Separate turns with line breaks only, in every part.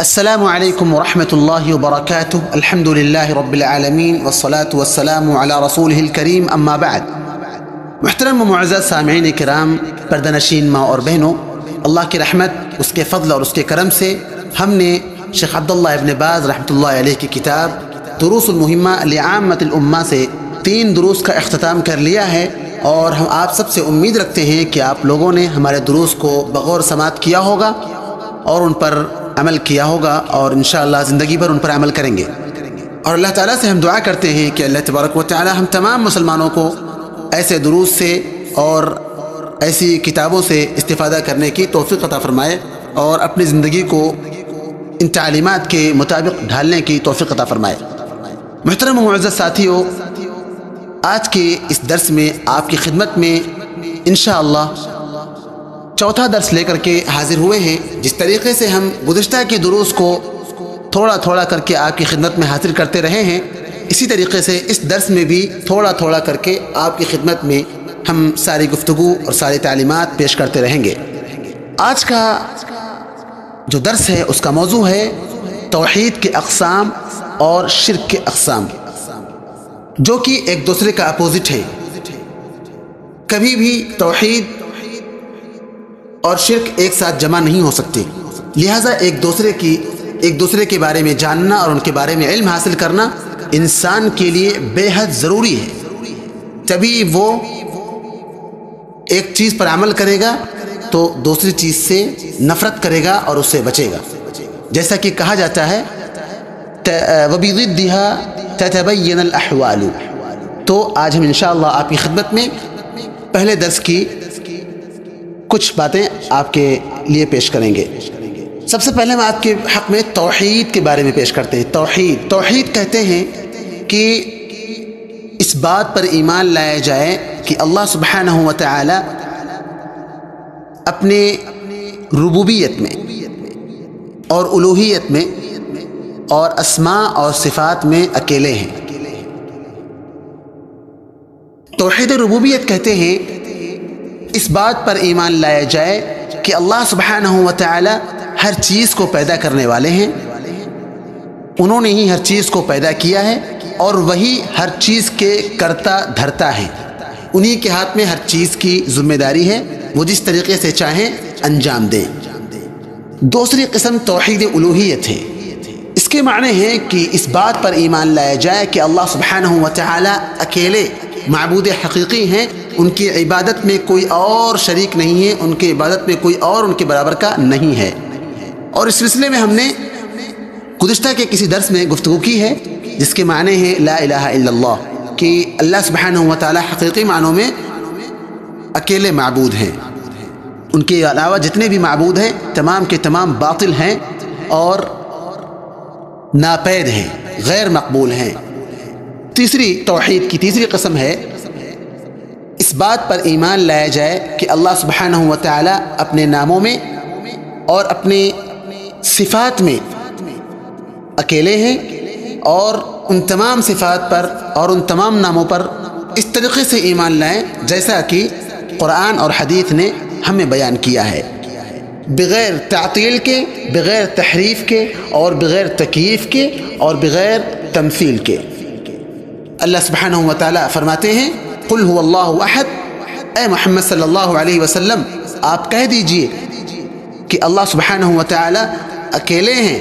السلام علیکم ورحمۃ اللہ وبرکاتہ۔ الحمد للہ رب العالمین والصلاة والسلام علی رسولہ الکریم، اما بعد۔ محترم و معزز سامعین کرام، پردہ نشین ماں اور بہنوں، اللہ کی رحمت، اس کے فضل اور اس کے کرم سے ہم نے شیخ عبداللہ ابن باز رحمۃ اللہ علیہ کی کتاب دروس المہمہ لعامۃ الامہ سے 3 دروس کا اختتام کر لیا ہے، اور ہم آپ سب سے امید رکھتے ہیں کہ آپ لوگوں نے ہمارے دروس کو بغور سماعت کیا ہوگا اور ان پر عمل کیا ہوگا، اور انشاءاللہ زندگی بھر ان پر عمل کریں گے۔ اور اللہ تعالیٰ سے ہم دعا کرتے ہیں کہ اللہ تبارک و تعالیٰ ہم تمام مسلمانوں کو ایسے دروس سے اور ایسی کتابوں سے استفادہ کرنے کی توفیق عطا فرمائے، اور اپنی زندگی کو ان تعلیمات کے مطابق ڈھالنے کی توفیق عطا فرمائے۔ محترم و معزز ساتھیوں، آج کے اس درس میں آپ کی خدمت میں انشاءاللہ چوتھا درس لے کر کے حاضر ہوئے ہیں۔ جس طریقے سے ہم گزشتہ کے دروس کو تھوڑا تھوڑا کر کے آپ کی خدمت میں حاضر کرتے رہے ہیں، اسی طریقے سے اس درس میں بھی تھوڑا تھوڑا کر کے آپ کی خدمت میں ہم ساری گفتگو اور ساری تعلیمات پیش کرتے رہیں گے۔ آج کا جو درس ہے اس کا موضوع ہے توحید کے اقسام اور شرک کے اقسام، جو کہ ایک دوسرے کا اپوزٹ ہے۔ کبھی بھی توحید اور شرک ایک ساتھ جمع نہیں ہو سکتے، لہٰذا ایک دوسرے کے بارے میں جاننا اور ان کے بارے میں علم حاصل کرنا انسان کے لیے بے حد ضروری ہے۔ تبھی وہ ایک چیز پر عمل کرے گا تو دوسری چیز سے نفرت کرے گا اور اس سے بچے گا، جیسا کہ کہا جاتا ہے وَبِضِدِّهَا تَتَبَيَّنَ الْأَحْوَالُ۔ تو آج ہم انشاءاللہ آپ کی خدمت میں پہلے درس کی کچھ باتیں آپ کے لیے پیش کریں گے۔ سب سے پہلے ہم آپ کے حق میں توحید کے بارے میں پیش کرتے ہیں۔ توحید کہتے ہیں کہ اس بات پر ایمان لایا جائے کہ اللہ سبحانہ و تعالی اپنے ربوبیت میں اور الوہیت میں اور اسماء اور صفات میں اکیلے ہیں۔ توحید ربوبیت کہتے ہیں اس بات پر ایمان لایا جائے کہ اللہ سبحانہ و تعالی ہر چیز کو پیدا کرنے والے ہیں، انہوں نے ہی ہر چیز کو پیدا کیا ہے اور وہی ہر چیز کے کرتا دھرتا ہے، انہی کے ہاتھ میں ہر چیز کی ذمہ داری ہے، وہ جس طریقے سے چاہیں انجام دیں۔ دوسری قسم توحید الوہیت ہے۔ اس کے معنی ہے کہ اس بات پر ایمان لایا جائے کہ اللہ سبحانہ و تعالی اکیلے معبود حقیقی ہیں، ان کی عبادت میں کوئی اور شریک نہیں ہے، ان کی عبادت میں کوئی اور ان کے برابر کا نہیں ہے۔ اور اس سلسلے میں ہم نے گزشتہ کے کسی درس میں گفتگو کی ہے جس کے معنی ہے لا الہ الا اللہ، کہ اللہ سبحانہ و تعالی حقیقی معنوں میں اکیلے معبود ہیں، ان کے علاوہ جتنے بھی معبود ہیں تمام کے تمام باطل ہیں اور ناپید ہیں، غیر مقبول ہیں۔ تیسری توحید کی تیسری قسم ہے اس بات پر ایمان لایا جائے کہ اللہ سبحانہ و تعالی اپنے ناموں میں اور اپنے صفات میں اکیلے ہیں، اور ان تمام صفات پر اور ان تمام ناموں پر اس طریقے سے ایمان لائیں جیسا کہ قرآن اور حدیث نے ہمیں بیان کیا ہے، بغیر تعطیل کے، بغیر تحریف کے، اور بغیر تکییف کے، اور بغیر تمثیل کے۔ اللہ سبحانہ و تعالی فرماتے ہیں قل هو اللہ احد، اے محمد صلی اللہ علیہ وسلم آپ کہہ دیجئے کہ اللہ سبحانہ و تعالی اکیلے ہیں،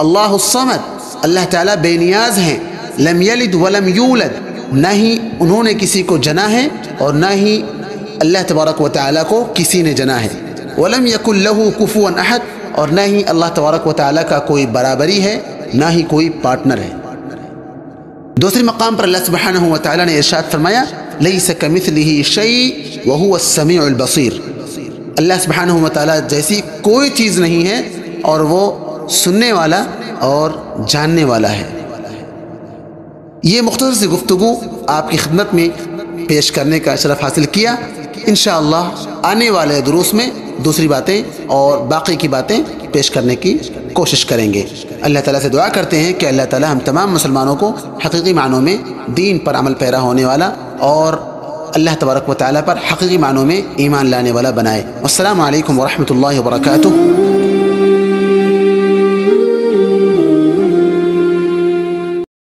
اللہ الصمد، اللہ تعالی بے نیاز ہیں، لم یلد ولم یولد، نہ ہی انہوں نے کسی کو جنا ہے اور نہ ہی اللہ تبارک و تعالی کو کسی نے جنا ہے، ولم یکن لہ کفوا احد، اور نہ ہی اللہ تبارک و تعالی کا کوئی برابری ہے، نہ ہی کوئی پارٹنر ہے۔ دوسری مقام پر اللہ سبحانہ و تعالی نے ارشاد فرمایا لیس کمثلہ شیء وہو السمیع البصیر، اللہ سبحانہ و تعالی جیسی کوئی چیز نہیں ہے اور وہ سننے والا اور جاننے والا ہے۔ یہ مختصر سی گفتگو آپ کی خدمت میں پیش کرنے کا شرف حاصل کیا۔ انشاءاللہ آنے والے دروس میں دوسری باتیں اور باقی کی باتیں پیش کرنے کی کوشش کریں گے۔ اللہ تعالیٰ سے دعا کرتے ہیں کہ اللہ تعالیٰ ہم تمام مسلمانوں کو حقیقی معنوں میں دین پر عمل پیرا ہونے والا اور اللہ تبارک و تعالیٰ پر حقیقی معنوں میں ایمان لانے والا بنائے۔ السلام علیکم ورحمۃ اللہ وبرکاتہ۔